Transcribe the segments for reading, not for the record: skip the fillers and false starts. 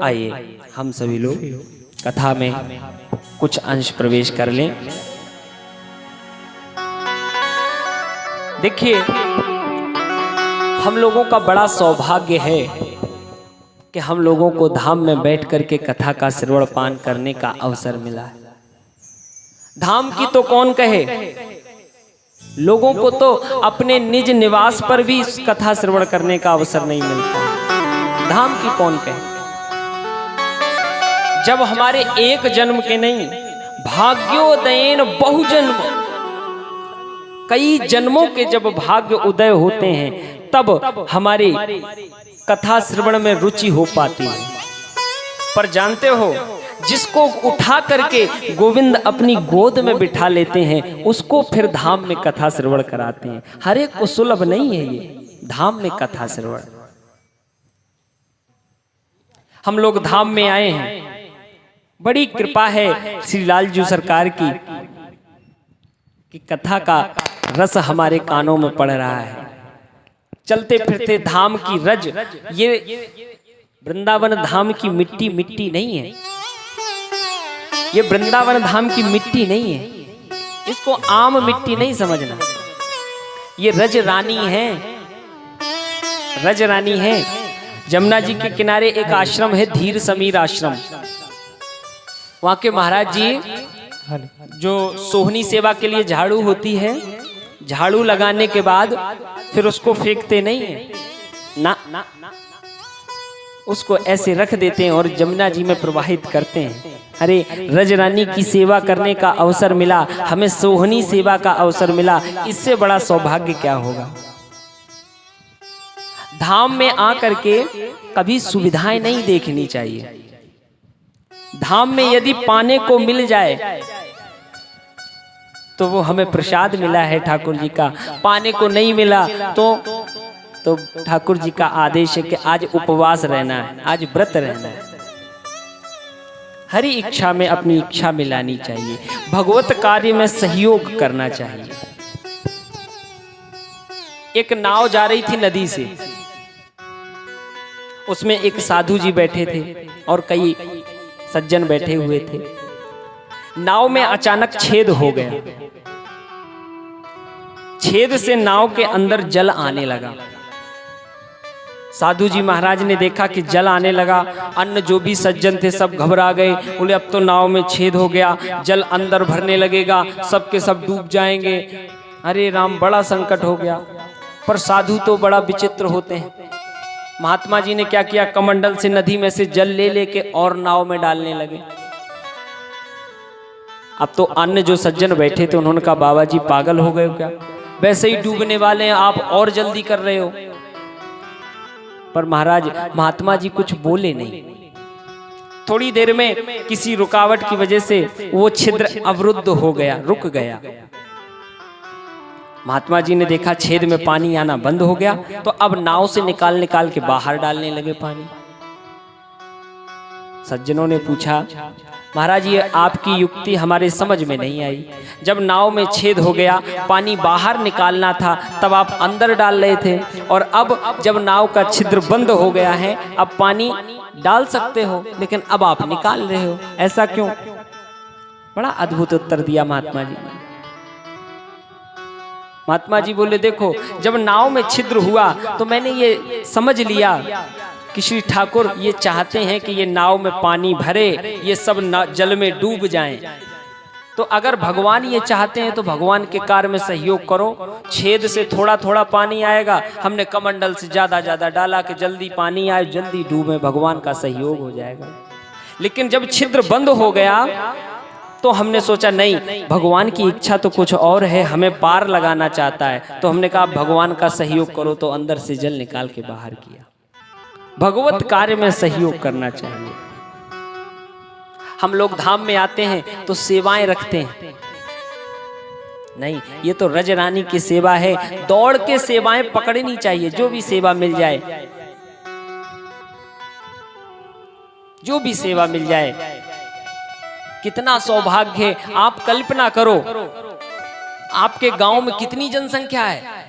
आइए हम सभी लोग कथा में कुछ अंश प्रवेश कर लें। देखिए, हम लोगों का बड़ा सौभाग्य है कि हम लोगों को धाम में बैठ करके कथा का श्रवण पान करने का अवसर मिला है। धाम की तो कौन कहे, लोगों को तो अपने निज निवास पर भी कथा श्रवण करने का अवसर नहीं मिलता। धाम की कौन कहे। जब हमारे एक जन्म के नहीं, भाग्योदयन बहुजन्म, कई जन्मों के जब भाग्य उदय होते हैं तब हमारी कथा श्रवण में रुचि हो पाती है। पर जानते हो, जिसको उठा करके गोविंद अपनी गोद में बिठा लेते हैं उसको फिर धाम में कथा श्रवण कराते हैं। हर एक को सुलभ नहीं है ये धाम में कथा श्रवण। हम लोग धाम में आए हैं, बड़ी कृपा है श्री लालजू सरकार की कि कथा का रस हमारे कानों में पड़ रहा है। चलते फिरते धाम की रज, ये वृंदावन धाम की मिट्टी मिट्टी नहीं है, ये वृंदावन धाम की मिट्टी नहीं है, इसको आम मिट्टी नहीं समझना। ये रज रानी है, रज रानी है। जमुना जी के किनारे एक आश्रम है, धीर समीर आश्रम। वहां के महाराज जी जो सोहनी सेवा के लिए झाड़ू होती है, झाड़ू लगाने के बाद फिर उसको फेंकते नहीं है ना, उसको ऐसे रख देते हैं और जमुना जी में प्रवाहित करते हैं। अरे रजरानी की सेवा करने का अवसर मिला, हमें सोहनी सेवा का अवसर मिला, इससे बड़ा सौभाग्य क्या होगा। धाम में आकर के कभी सुविधाएं नहीं देखनी चाहिए। धाम में यदि पाने को मिल जाए तो वो हमें प्रसाद मिला है ठाकुर जी का, पाने को नहीं मिला तो ठाकुर जी का आदेश है कि आज उपवास रहना है, आज व्रत रहना है। हरी इच्छा में अपनी इच्छा मिलानी चाहिए, भगवत कार्य में सहयोग करना चाहिए। एक नाव जा रही थी नदी से, उसमें एक साधु जी बैठे थे और कई सज्जन बैठे हुए थे। नाव में अचानक छेद हो गया, छेद से नाव के अंदर जल आने लगा। साधु जी महाराज ने देखा कि जल आने लगा, अन्य जो भी सज्जन थे सब घबरा गए, बोले अब तो नाव में छेद हो गया, जल अंदर भरने लगेगा, सब के सब डूब जाएंगे। अरे राम, बड़ा संकट हो गया। पर साधु तो बड़ा विचित्र होते हैं। महात्मा जी ने क्या किया, कमंडल से नदी में से जल ले लेके और नाव में डालने लगे। अब तो अन्य जो सज्जन बैठे थे उन्होंने कहा, बाबा जी पागल हो गए हो क्या, वैसे ही डूबने वाले हैं, आप और जल्दी कर रहे हो। पर महात्मा जी कुछ बोले नहीं। थोड़ी देर में किसी रुकावट की वजह से वो छिद्र अवरुद्ध हो गया, रुक गया। महात्मा जी ने देखा छेद में पानी आना बंद हो गया, तो अब नाव से निकाल निकाल के बाहर डालने लगे पानी। सज्जनों ने पूछा, महाराज ये आपकी युक्ति हमारे समझ में नहीं आई। जब नाव में छेद हो गया, पानी बाहर निकालना था, तब आप अंदर डाल रहे थे, और अब जब नाव का छिद्र बंद हो गया है, अब पानी डाल सकते हो, लेकिन अब आप निकाल रहे हो, ऐसा क्यों। बड़ा अद्भुत उत्तर दिया महात्मा जी ने। महात्मा जी बोले, देखो जब नाव में छिद्र हुआ तो मैंने ये समझ लिया कि श्री ठाकुर ये चाहते हैं कि ये नाव में पानी भरे, ये सब जल में डूब जाएं। तो अगर भगवान ये चाहते हैं तो भगवान के कार्य में सहयोग करो। छेद से थोड़ा थोड़ा पानी आएगा, हमने कमंडल से ज्यादा ज्यादा डाला कि जल्दी पानी आए, जल्दी डूबे, भगवान का सहयोग हो जाएगा। लेकिन जब छिद्र बंद हो गया तो हमने सोचा नहीं, भगवान की इच्छा तो कुछ और है, हमें पार लगाना चाहता है। तो हमने कहा भगवान का सहयोग करो, तो अंदर से जल निकाल के बाहर किया। भगवत कार्य में सहयोग करना चाहिए। हम लोग धाम में आते हैं तो सेवाएं रखते हैं, नहीं, ये तो रजरानी की सेवा है, दौड़ के सेवाएं पकड़नी चाहिए। जो भी सेवा मिल जाए, जो भी सेवा मिल जाए, कितना सौभाग्य है। आप कल्पना करो, आपके गांव में कितनी जनसंख्या है,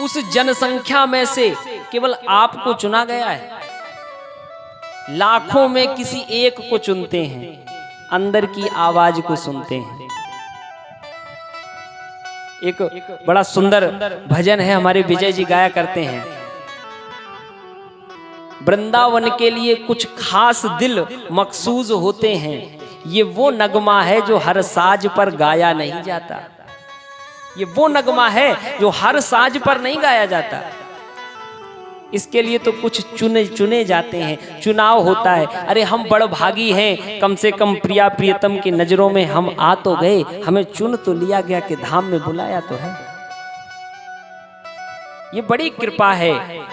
उस जनसंख्या में से केवल आपको चुना गया है। लाखों में किसी एक को चुनते हैं, अंदर की आवाज को सुनते हैं। एक बड़ा सुंदर भजन है, हमारे विजय जी गाया करते हैं, वृंदावन के लिए कुछ खास दिल मखसूस होते हैं, ये वो नगमा है जो हर साज पर गाया नहीं जाता। ये वो नगमा है जो हर साज पर नहीं गाया जाता। इसके लिए तो कुछ चुने जाते हैं, चुनाव होता है। अरे हम बड़ भागी हैं, कम से कम प्रिया प्रियतम की नजरों में हम आ तो गए, हमें चुन तो लिया गया कि धाम में बुलाया तो है। ये बड़ी कृपा है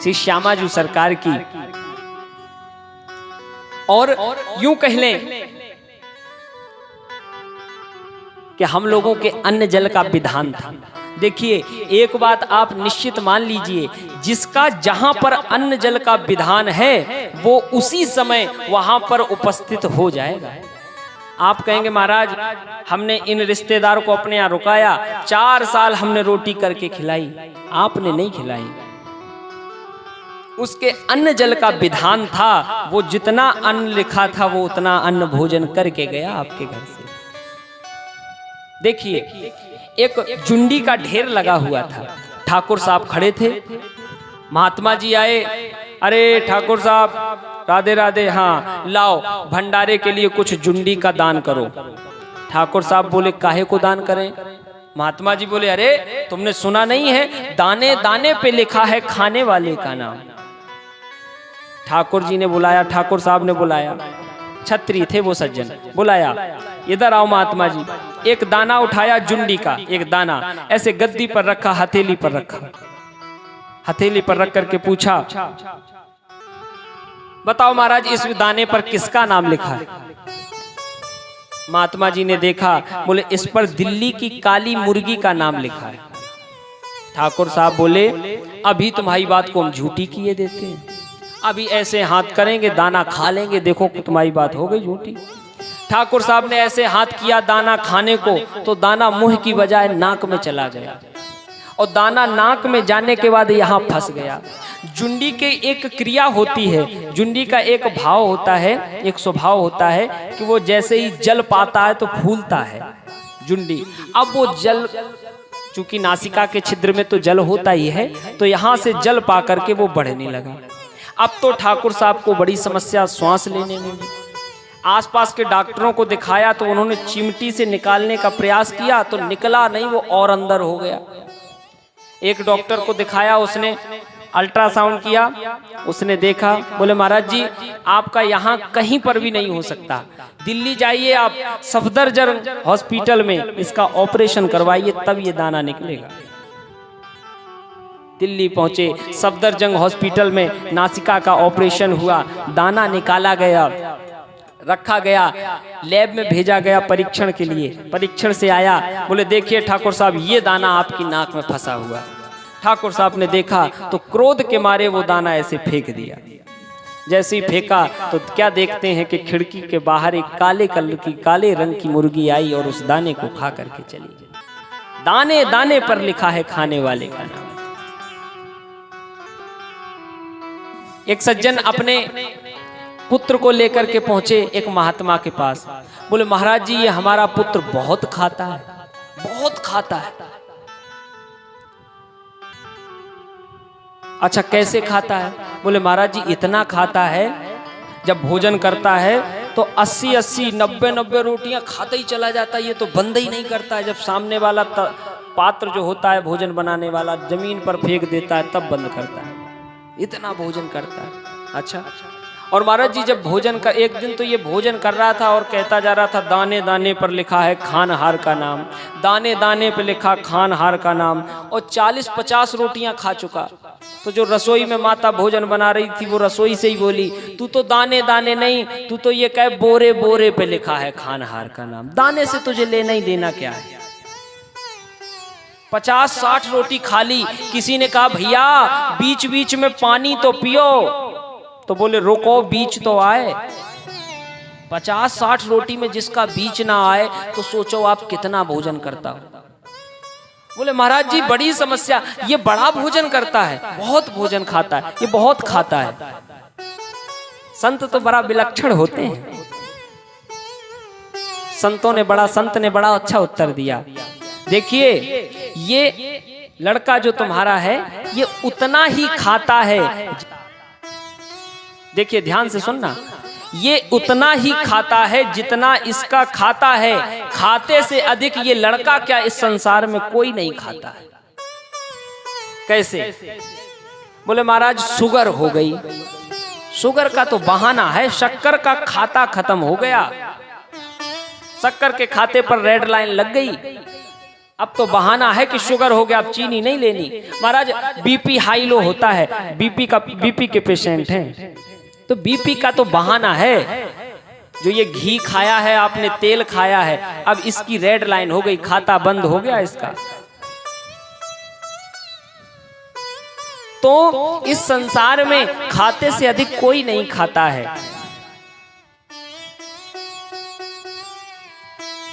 श्री श्यामाजू सरकार की। और यूं कह लें कि हम लोगों के अन्न जल का विधान था। देखिए, एक बात आप निश्चित मान लीजिए, जिसका जहां पर अन्न जल का विधान है वो उसी समय वहां पर उपस्थित हो जाएगा। आप कहेंगे महाराज हमने इन रिश्तेदार को अपने यहाँ रुकाया, 4 साल हमने रोटी करके खिलाई, आपने नहीं खिलाई। उसके अन्न जल का विधान था, वो जितना अन्न लिखा था वो उतना अन्न भोजन करके गया आपके घर से। देखिए, एक जुंडी का ढेर लगा हुआ था, ठाकुर साहब खड़े थे, महात्मा जी आए, अरे ठाकुर साहब राधे राधे, हाँ लाओ भंडारे के लिए कुछ जुंडी का दान करो। ठाकुर साहब बोले काहे को दान करें? महात्मा जी बोले अरे तुमने सुना नहीं है, दाने दाने पे लिखा है खाने वाले का नाम। ठाकुर जी ने बुलाया, ठाकुर साहब ने बुलाया, छत्री थे वो सज्जन, बुलाया, इधर आओ महात्मा जी। एक दाना उठाया जुंडी का, एक दाना ऐसे गद्दी पर रखा, हथेली पर रखा, हथेली पर रख करके पूछा बताओ महाराज इस दाने पर किसका नाम लिखा है? महात्मा जी ने देखा, बोले इस पर दिल्ली की काली मुर्गी का नाम लिखा है। ठाकुर साहब बोले अभी तुम्हारी बात को हम झूठी किए देते हैं, अभी ऐसे हाथ करेंगे दाना खा लेंगे, देखो तुम्हारी बात हो गई झूठी। ठाकुर साहब ने ऐसे हाथ किया दाना खाने को, तो दाना मुंह की बजाय नाक में चला गया, और दाना नाक में जाने के बाद यहाँ फंस गया। जुंडी के एक क्रिया होती है, जुंडी का एक भाव होता है, एक स्वभाव होता है कि वो जैसे ही जल पाता है तो फूलता है जुंडी। अब वो जल, चूंकि नासिका के छिद्र में तो जल होता ही है, तो यहाँ से जल पा करके वो बढ़ने लगा। अब तो ठाकुर साहब को बड़ी समस्या श्वास लेने में। आसपास के डॉक्टरों को दिखाया तो उन्होंने चिमटी से निकालने का प्रयास किया तो निकला नहीं, वो और अंदर हो गया। एक डॉक्टर को दिखाया, उसने अल्ट्रासाउंड किया, उसने देखा, बोले महाराज जी आपका यहाँ कहीं पर भी नहीं हो सकता, दिल्ली जाइए आप सफदरजंग हॉस्पिटल में इसका ऑपरेशन करवाइए, तब ये दाना निकलेगा। दिल्ली पहुंचे, सफदरजंग हॉस्पिटल में नासिका का ऑपरेशन हुआ, दाना निकाला गया, रखा गया, लैब में भेजा गया परीक्षण के लिए। परीक्षण से आया, बोले देखिए ठाकुर साहब ये दाना आपकी नाक में फंसा हुआ। ठाकुर साहब ने देखा तो क्रोध के मारे वो दाना ऐसे फेंक दिया। जैसे ही फेंका तो क्या देखते हैं कि खिड़की के बाहर एक काले कलर की, काले रंग की मुर्गी आई और उस दाने को खा करके चली गई। दाने दाने पर लिखा है खाने वाले का नाम। एक सज्जन अपने पुत्र को लेकर के पहुंचे एक महात्मा के पास, बोले महाराज जी ये हमारा पुत्र बहुत खाता है, बहुत खाता है। अच्छा कैसे खाता है? बोले महाराज जी इतना खाता है, जब भोजन करता है तो 80-80, 90-90 रोटियां खाता ही चला जाता है, ये तो बंद ही नहीं करता है। जब सामने वाला पात्र जो होता है भोजन बनाने वाला जमीन पर फेंक देता है तब बंद करता है, इतना भोजन करता है। अच्छा, और महाराज जी जब भोजन कर, एक दिन तो ये भोजन कर रहा था और कहता जा रहा था दाने दाने पर लिखा है खानहार का नाम, दाने दाने पर लिखा खानहार का नाम, और 40-50 रोटियां खा चुका। तो जो रसोई में माता भोजन बना रही थी वो रसोई से ही बोली तू तो दाने दाने नहीं, तू तो ये कहे बोरे बोरे पे लिखा है खानहार का नाम, दाने से तुझे लेना ही देना क्या है। 50-60 रोटी खा ली। किसी ने कहा भैया बीच बीच में पानी तो पियो, तो बोले रोको बीच तो आए। 50-60 रोटी में जिसका बीच ना आए तो सोचो आप कितना भोजन करता हो। बोले महाराज जी बड़ी समस्या, ये बड़ा भोजन करता है, बहुत भोजन खाता है, ये बहुत खाता है। संत तो बड़ा विलक्षण होते हैं। संत ने बड़ा अच्छा उत्तर दिया। देखिए ये लड़का जो तुम्हारा है ये उतना ही खाता है, देखिए ध्यान से सुनना, ये उतना ही खाता है जितना इसका खाता है। खाते से अधिक ये लड़का क्या इस संसार में कोई नहीं खाता है। कैसे? बोले महाराज शुगर हो गई। शुगर का तो बहाना है, शक्कर का खाता खत्म हो गया, शक्कर के खाते पर रेड लाइन लग गई। अब तो बहाना है कि शुगर हो गया, अब चीनी नहीं लेनी। महाराज बीपी हाई लो होता है, बीपी के पेशेंट हैं, तो बीपी का तो बहाना है। जो ये घी खाया है आपने, तेल खाया है, अब इसकी रेड लाइन हो गई, खाता बंद हो गया इसका। तो इस संसार में खाते से अधिक कोई नहीं खाता है।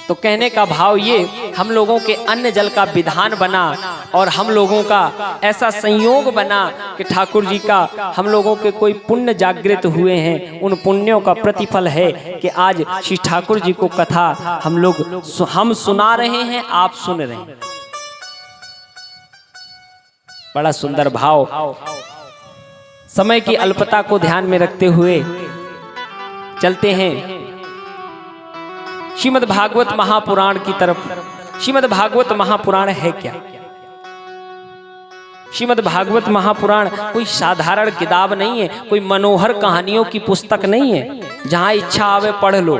तो कहने का भाव ये, हम लोगों के अन्न जल का विधान बना और हम लोगों का ऐसा संयोग बना कि ठाकुर जी का हम लोगों के कोई पुण्य जागृत हुए हैं। उन पुण्यों का प्रतिफल है कि आज श्री ठाकुर जी को कथा हम सुना रहे हैं, आप सुन रहे हैं। बड़ा सुंदर भाव। समय की अल्पता को ध्यान में रखते हुए चलते हैं श्रीमद् भागवत महापुराण की तरफ। श्रीमद् भागवत महापुराण है क्या? श्रीमद् भागवत महापुराण कोई साधारण किताब नहीं है, कोई मनोहर कहानियों की पुस्तक नहीं है जहां इच्छा आवे पढ़ लो।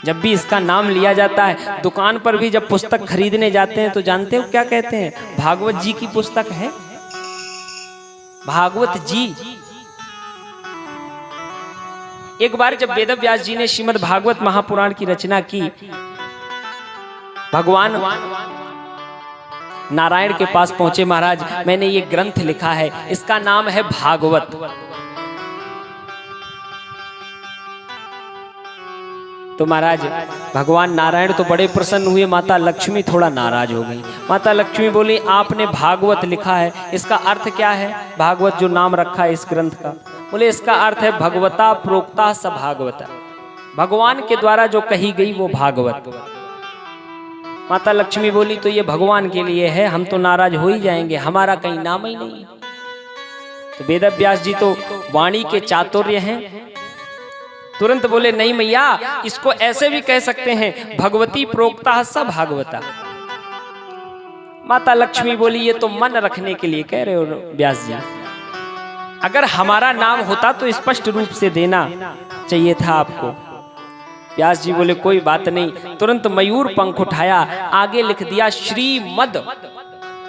जब भी इसका नाम लिया जाता है, दुकान पर भी जब पुस्तक खरीदने जाते हैं तो जानते हो क्या कहते हैं? भागवत जी की पुस्तक है, भागवत जी। एक बार जब वेद व्यास जी ने श्रीमद् भागवत महापुराण की रचना की, भगवान नारायण के पास पहुंचे, महाराज मैंने ये ग्रंथ लिखा है, इसका नाम है भागवत। तो महाराज भगवान नारायण तो बड़े प्रसन्न हुए, माता लक्ष्मी थोड़ा नाराज हो गई। माता लक्ष्मी बोली आपने भागवत लिखा है, इसका अर्थ क्या है? भागवत जो नाम रखा है इस ग्रंथ का, बोले इसका अर्थ है भगवता प्रोक्ता स भागवता, भगवान के द्वारा जो कही गई वो भागवत। माता लक्ष्मी बोली तो ये भगवान के लिए है, हम तो नाराज हो ही जाएंगे, हमारा कहीं नाम ही नहीं। तो वेद व्यास जी तो वाणी के चातुर्य हैं, तुरंत बोले नहीं मैया, इसको ऐसे भी कह सकते हैं भगवती प्रोक्ता स भागवता। माता लक्ष्मी बोली ये तो मन रखने के लिए कह रहे हो व्यास जी, अगर हमारा नाम होता तो स्पष्ट रूप से देना चाहिए था आपको। व्यास जी बोले कोई बात नहीं, तुरंत मयूर पंख उठाया, आगे लिख दिया श्रीमद।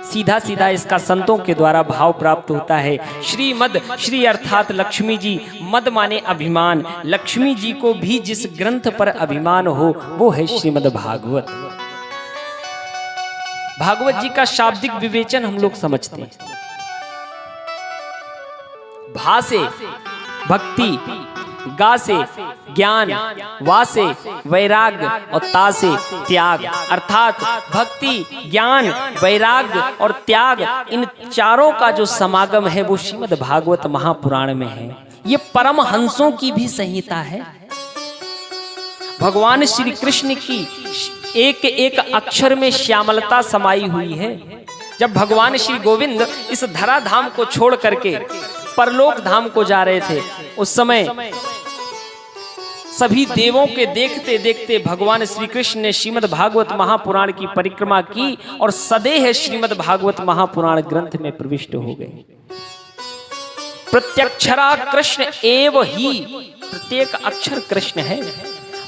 सीधा सीधा इसका संतों के द्वारा भाव प्राप्त होता है। श्रीमद, श्री अर्थात लक्ष्मी जी, मद माने अभिमान। लक्ष्मी जी को भी जिस ग्रंथ पर अभिमान हो वो है श्रीमद् भागवत। भागवत जी का शाब्दिक विवेचन हम लोग समझते हैं। भा से भक्ति, गा से ज्ञान, वा से वैराग्य और ता से त्याग। अर्थात भक्ति, ज्ञान, वैराग्य और त्याग, इन चारों का जो समागम है वो श्रीमद् भागवत महापुराण में है। ये परमहंसों की भी संहिता है। भगवान श्री कृष्ण की एक एक अक्षर में श्यामलता समाई हुई है। जब भगवान श्री गोविंद इस धराधाम को छोड़ करके परलोक धाम को जा रहे थे, उस समय सभी देवों के देखते देखते भगवान श्री कृष्ण ने श्रीमद् भागवत महापुराण की परिक्रमा की और सदैह श्रीमद् भागवत महापुराण ग्रंथ में प्रविष्ट हो गए। प्रत्यक्षरा कृष्ण एव ही, प्रत्येक अक्षर कृष्ण है।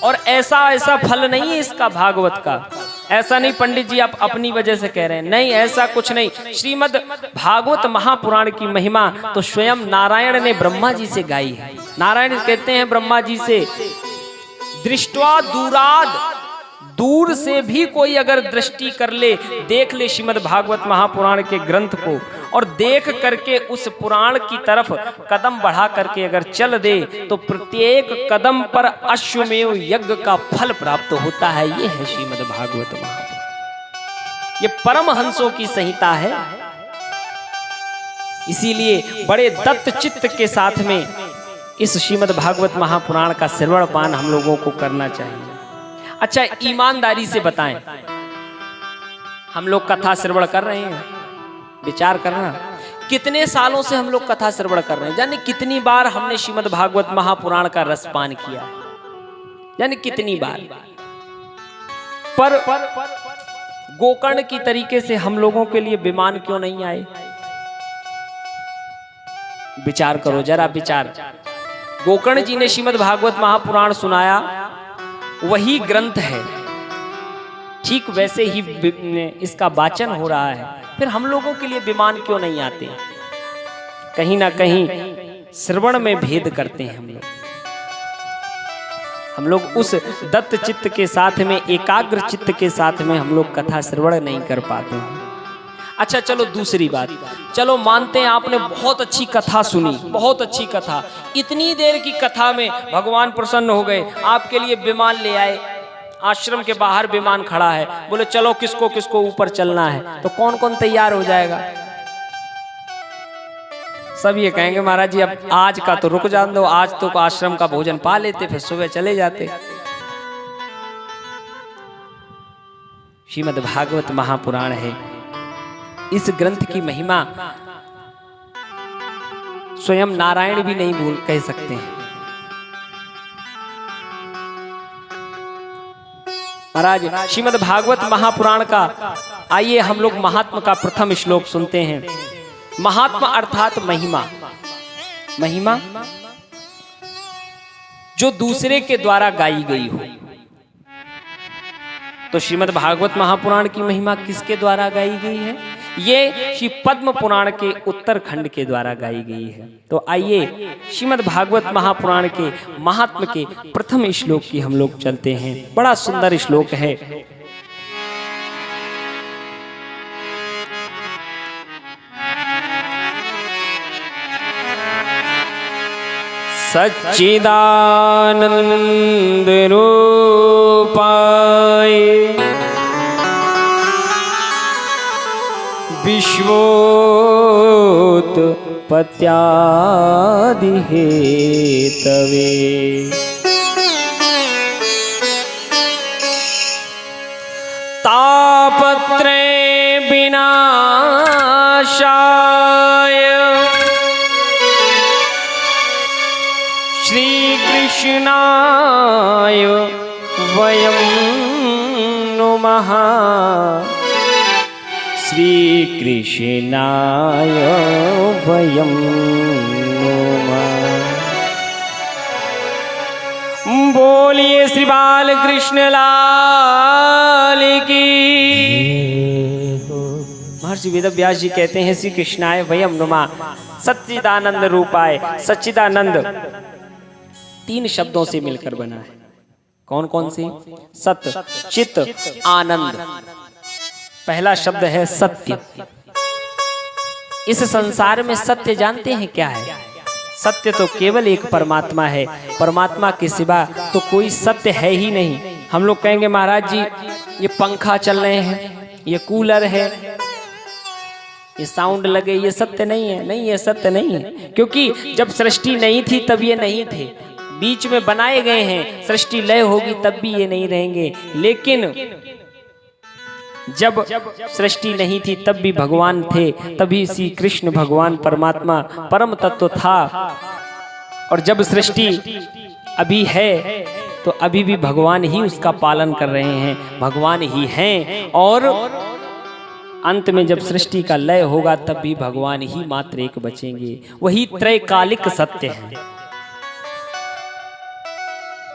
और ऐसा फल नहीं है इसका भागवत का। ऐसा नहीं पंडित जी आप अपनी वजह से कह रहे हैं, नहीं ऐसा कुछ नहीं। श्रीमद् भागवत महापुराण की महिमा तो स्वयं नारायण ने ब्रह्मा जी से गाई है। नारायण कहते हैं ब्रह्मा जी से, दृष्टवा दूराद, दूर से भी कोई अगर दृष्टि कर ले, देख ले श्रीमद् भागवत महापुराण के ग्रंथ को और देख करके उस पुराण की तरफ कदम बढ़ा करके अगर चल दे तो प्रत्येक कदम पर अश्वमेव यज्ञ का फल प्राप्त होता है। ये है श्रीमद् भागवत महापुराण। ये परमहंसों की संहिता है। इसीलिए बड़े दत्त चित्त के साथ में इस श्रीमद् भागवत महापुराण का श्रवण पान हम लोगों को करना चाहिए। अच्छा, ईमानदारी से बताएं, हम लोग कथा श्रवण कर रहे हैं, विचार करना, कितने सालों से हम लोग कथा श्रवण कर रहे हैं? जाने कितनी बार हमने श्रीमद् भागवत महापुराण का रसपान किया, यानी कितनी बार। पर गोकर्ण की तरीके से हम लोगों के लिए विमान क्यों नहीं आए? विचार करो जरा, विचार। गोकर्ण जी ने श्रीमद् भागवत महापुराण सुनाया, वही ग्रंथ है, ठीक वैसे ही इसका वाचन हो रहा है, फिर हम लोगों के लिए विमान क्यों नहीं आते? कहीं ना कहीं श्रवण में भेद करते हैं हम लोग उस दत्त चित्त के साथ में, एकाग्र चित्त के साथ में हम लोग कथा श्रवण नहीं कर पाते हैं। अच्छा चलो दूसरी बात, चलो मानते हैं आपने बहुत अच्छी कथा सुनी, बहुत अच्छी कथा, इतनी देर की कथा में भगवान प्रसन्न हो गए, आपके लिए विमान ले आए, आश्रम के बाहर विमान खड़ा है, बोले चलो किसको किसको ऊपर चलना है, तो कौन कौन तैयार हो जाएगा? सब ये कहेंगे महाराज जी अब आज का तो रुक जान दो, आज तो आश्रम का भोजन पा लेते, फिर सुबह चले जाते। श्रीमद् भागवत महापुराण है, इस ग्रंथ की महिमा स्वयं नारायण भी नहीं भूल कह सकते हैं। महाराज श्रीमद् भागवत महापुराण का आइए हम लोग महात्मा का प्रथम श्लोक सुनते हैं। महात्मा अर्थात महिमा, महिमा जो दूसरे के द्वारा गाई गई हो। तो श्रीमद् भागवत महापुराण की महिमा किसके द्वारा गाई गई है? ये श्री पद्म पुराण के उत्तरखंड के द्वारा गाई गई है। तो आइए श्रीमद् भागवत महापुराण के महात्म के प्रथम श्लोक की हम लोग चलते हैं। बड़ा सुंदर श्लोक है। सच्चिदानंद रूपाय विश्वोत्पत्त्यादि हेतवे तापत्रय विनाशाय श्री कृष्णाय वयं नुमः। श्री कृष्णाय वयं नुमः। बोलिए श्री बाल कृष्ण लाल की। महर्षि वेदव्यास जी कहते हैं श्री कृष्णाय वयं नुमः, सच्चिदानंद रूपाय। सच्चिदानंद तीन शब्दों से मिलकर बना है। कौन कौन सी? सत्य, चित, आनंद। पहला शब्द है सत्य। इस संसार में सत्य जानते हैं क्या है? सत्य तो केवल एक परमात्मा है, परमात्मा के सिवा तो कोई सत्य है ही नहीं। हम लोग कहेंगे महाराज जी ये पंखा चल रहे हैं, ये कूलर है, ये साउंड लगे, ये सत्य नहीं है। नहीं, ये सत्य नहीं है, क्योंकि जब सृष्टि नहीं थी तब ये नहीं थे, बीच में बनाए गए हैं। सृष्टि लय होगी तब भी ये नहीं रहेंगे। लेकिन जब सृष्टि नहीं थी तब भी भगवान थे, तभी श्री कृष्ण भगवान परमात्मा परम तत्व था। और जब सृष्टि अभी है तो अभी भी भगवान ही उसका पालन कर रहे हैं, भगवान ही हैं। और अंत में जब सृष्टि का लय होगा तब भी भगवान ही मात्र एक बचेंगे। वही त्रैकालिक सत्य है।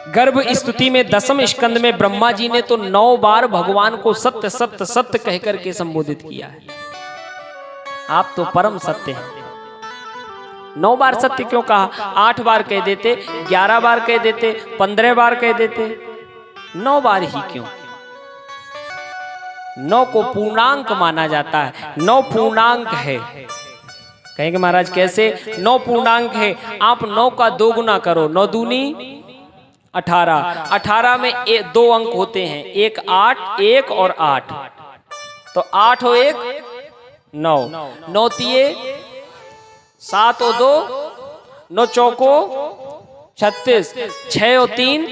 गर्भ स्तुति में दसम स्कंद में ब्रह्मा जी ने तो 9 बार भगवान को सत्य सत्य सत्य कहकर के संबोधित किया है। आप तो परम सत्य हैं। 9 बार सत्य क्यों कहा? 8 बार कह देते, 11 बार कह देते, 15 बार कह देते, 9 बार ही क्यों? 9 को पूर्णांक माना जाता है। 9 पूर्णांक है। कहेंगे महाराज कैसे? 9 पूर्णांक है। आप 9 का 2 गुना करो, 9 दूनी 18। 18 में 2 अंक होते हैं, 1 8, 1 और 8, तो 8 और 1 9, 9 तिये 7 और 2, 9 चौको 36, 6 और 3।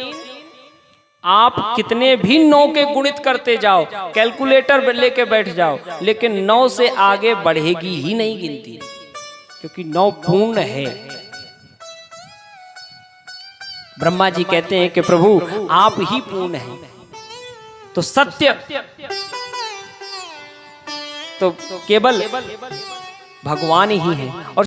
आप कितने भी 9 के गुणित करते जाओ, कैलकुलेटर लेके बैठ जाओ, लेकिन 9 से आगे बढ़ेगी ही नहीं गिनती, क्योंकि 9 पूर्ण है। ब्रह्मा जी कहते हैं कि प्रभु आप ही पूर्ण हैं, तो सत्य तो केवल भगवान ही है। और